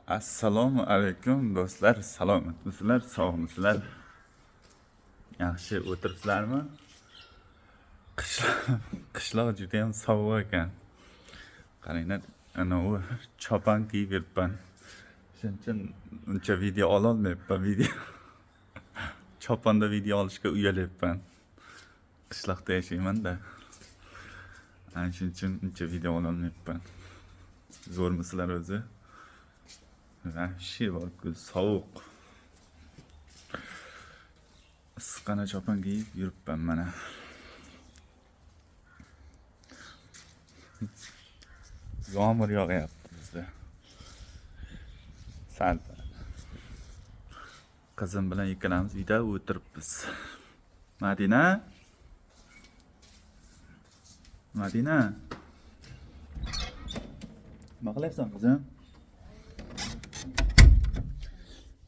Assalomu alaykum do'stlar, salomatmisizlar, sog'misizlar? Yaxshi o'tiribsizlarmi? Qishloq juda ham sovuq ekan. Qaranglar, anavi chopon kiyib yuribman. Shuning uchun uncha video ololmayapman, Choponda video olishga uyalyapman. Qishloqda yashayman-da. Ana shuning uchun uncha video ololmayapman. Zo'rmisizlar o'zi? Vahshiy bor-ku, sovuq. Issiqqina chopon kiyib yuribman mana. Yomg'ir yog'yapti bizda. Sal qizim bilan ikkalamiz uyda o'tiribmiz. Madina? Madina? Nima qilyapsan qizim?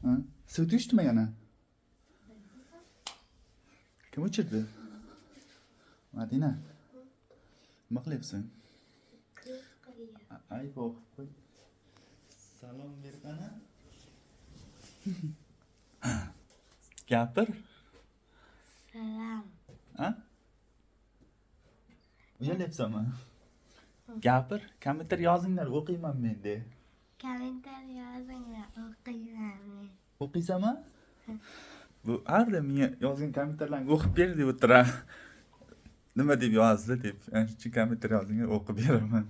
Ha? Suv tushdimi yana? Kim o'chirdi? Madina? Nima qilyapsan? Ay, qo'yib qo'y. Salom bergana. Gapir. Salam. Ha? Uyalyapsanmi? Gapir, kompyuter yozinglar, o'qiyman men de. Komentar yozinglar, o'qiyman men. O'qiysanmi? Bu arda menga yozgan kompyuterlarni o'qib ber deb o'tira. Nima deb yozdi deb. Shu kompyuter yozinglar, o'qib beraman.